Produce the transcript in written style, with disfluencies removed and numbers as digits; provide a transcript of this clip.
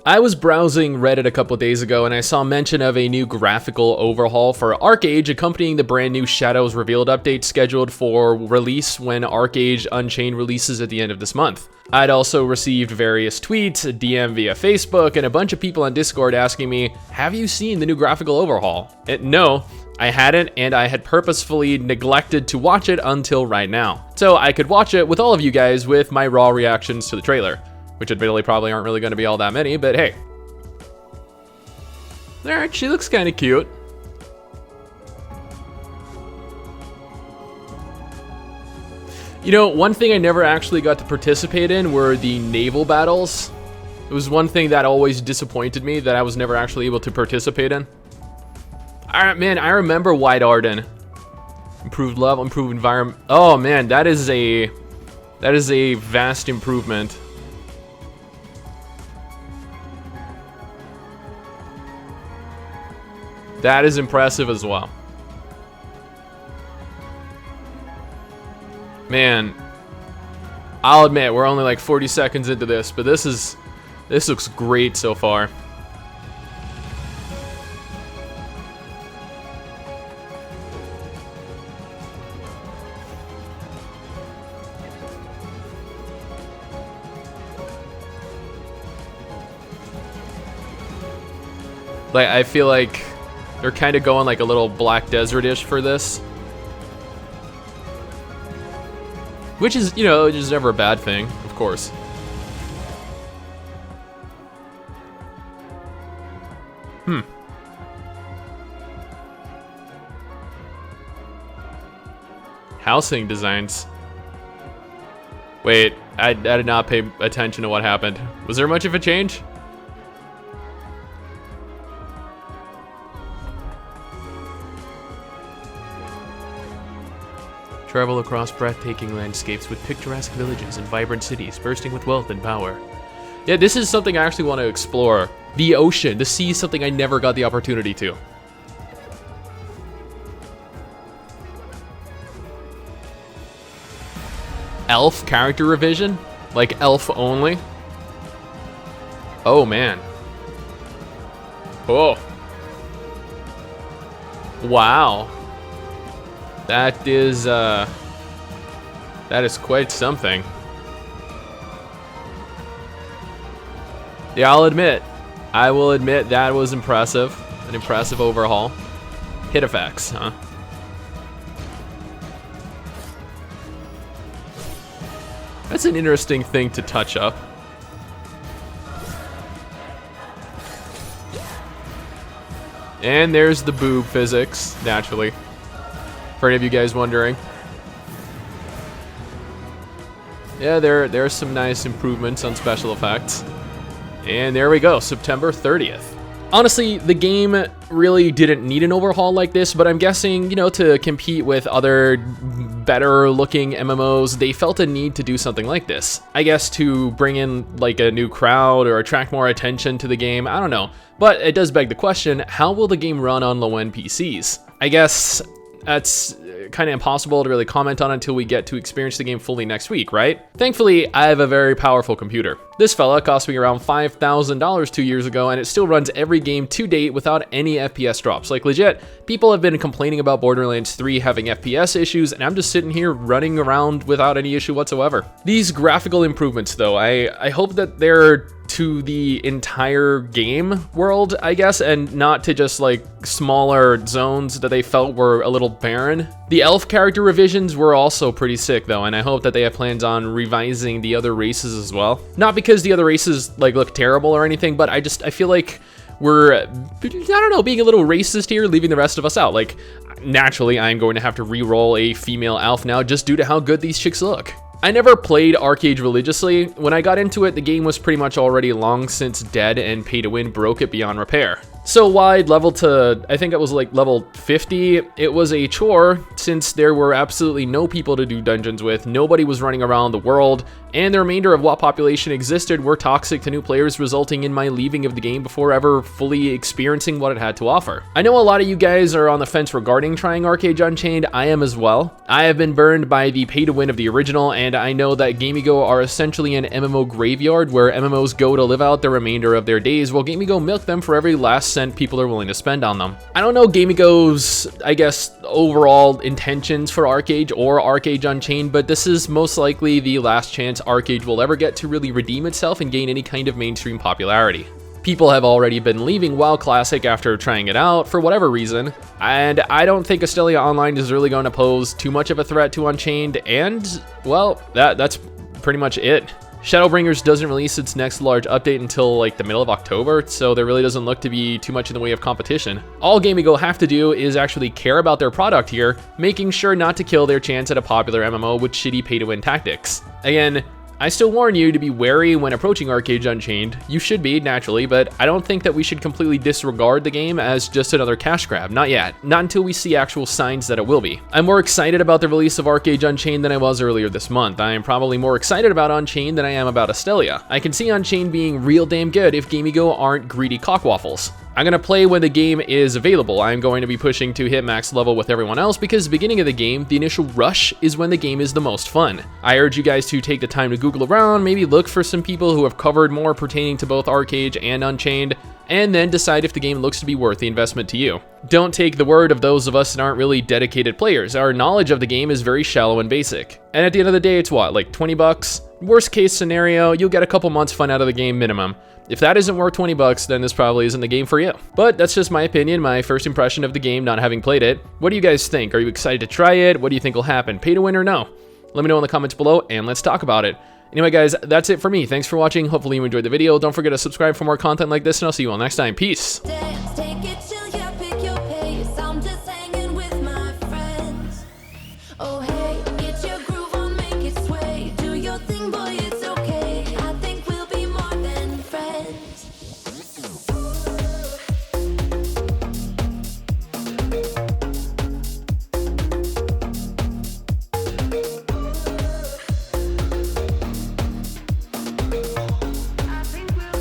I was browsing Reddit a couple days ago and I saw mention of a new graphical overhaul for ArcheAge accompanying the brand new Shadows Revealed update scheduled for release when ArcheAge Unchained releases at the end of this month. I'd also received various tweets, a DM via Facebook, and a bunch of people on Discord asking me, have you seen the new graphical overhaul? No, I hadn't, and I had purposefully neglected to watch it until right now. So I could watch it with all of you guys with my raw reactions to the trailer. Which admittedly probably aren't really going to be all that many, but hey. Alright, she looks kind of cute. You know, one thing I never actually got to participate in were the naval battles. It was one thing that always disappointed me that I was never actually able to participate in. Alright, man, I remember White Arden. Improved level, improved environment. Oh man, that is a vast improvement. That is impressive as well. Man, I'll admit we're only like 40 seconds into this, but this looks great so far. Like, I feel like they're kind of going like a little Black Desert-ish for this. Which is, you know, just never a bad thing, of course. Housing designs. Wait, I did not pay attention to what happened. Was there much of a change? Travel across breathtaking landscapes with picturesque villages and vibrant cities bursting with wealth and power. Yeah, this is something I actually want to explore. The ocean, the sea is something I never got the opportunity to. Elf character revision? Like elf only? Oh man. Oh. Wow. That is quite something. Yeah, I will admit that was impressive. An impressive overhaul. Hit effects, huh? That's an interesting thing to touch up. And there's the boob physics, naturally. For any of you guys wondering. Yeah, there are some nice improvements on special effects. And there we go, September 30th. Honestly, the game really didn't need an overhaul like this, but I'm guessing, you know, to compete with other better looking MMOs, they felt a need to do something like this. I guess to bring in like a new crowd or attract more attention to the game, I don't know. But it does beg the question, how will the game run on low-end PCs? I guess that's kind of impossible to really comment on until we get to experience the game fully next week, right? Thankfully, I have a very powerful computer. This fella cost me around $5,000 2 years ago, and it still runs every game to date without any FPS drops. Like legit, people have been complaining about Borderlands 3 having FPS issues, and I'm just sitting here running around without any issue whatsoever. These graphical improvements though, I hope that they're to the entire game world, I guess, and not to just like smaller zones that they felt were a little barren. The elf character revisions were also pretty sick though, and I hope that they have plans on revising the other races as well. Not because the other races like look terrible or anything, but I feel like we're, I don't know, being a little racist here, leaving the rest of us out. Like, naturally, I'm going to have to re-roll a female elf now just due to how good these chicks look. I never played ArcheAge religiously. When I got into it, the game was pretty much already long since dead and pay to win broke it beyond repair. So while I'd leveled to, I think it was like level 50, it was a chore since there were absolutely no people to do dungeons with, nobody was running around the world, and the remainder of what population existed were toxic to new players, resulting in my leaving of the game before ever fully experiencing what it had to offer. I know a lot of you guys are on the fence regarding trying ArcheAge Unchained. I am as well. I have been burned by the pay to win of the original, and I know that GameGo are essentially an MMO graveyard where MMOs go to live out the remainder of their days, while GameGo milk them for every last cent people are willing to spend on them. I don't know GameGo's, I guess, overall intentions for ArcheAge or ArcheAge Unchained, but this is most likely the last chance ArcheAge will ever get to really redeem itself and gain any kind of mainstream popularity. People have already been leaving WoW Classic after trying it out for whatever reason, and I don't think Astelia Online is really going to pose too much of a threat to Unchained, and, well, that's pretty much it. Shadowbringers doesn't release its next large update until like the middle of October, so there really doesn't look to be too much in the way of competition. All GameGo have to do is actually care about their product here, making sure not to kill their chance at a popular MMO with shitty pay-to-win tactics. Again, I still warn you to be wary when approaching ArcheAge Unchained. You should be, naturally, but I don't think that we should completely disregard the game as just another cash grab. Not yet. Not until we see actual signs that it will be. I'm more excited about the release of ArcheAge Unchained than I was earlier this month. I am probably more excited about Unchained than I am about Astelia. I can see Unchained being real damn good if GameGo aren't greedy cockwaffles. I'm going to play when the game is available. I'm going to be pushing to hit max level with everyone else because the beginning of the game, the initial rush, is when the game is the most fun. I urge you guys to take the time to Google around, maybe look for some people who have covered more pertaining to both ArcheAge and Unchained, and then decide if the game looks to be worth the investment to you. Don't take the word of those of us that aren't really dedicated players. Our knowledge of the game is very shallow and basic. And at the end of the day, it's what, like 20 bucks? Worst case scenario, you'll get a couple months fun out of the game minimum. If that isn't worth 20 bucks, then this probably isn't the game for you. But that's just my opinion, my first impression of the game, not having played it. What do you guys think? Are you excited to try it? What do you think will happen? Pay to win or no? Let me know in the comments below, and let's talk about it. Anyway, guys, that's it for me. Thanks for watching. Hopefully you enjoyed the video. Don't forget to subscribe for more content like this, and I'll see you all next time. Peace.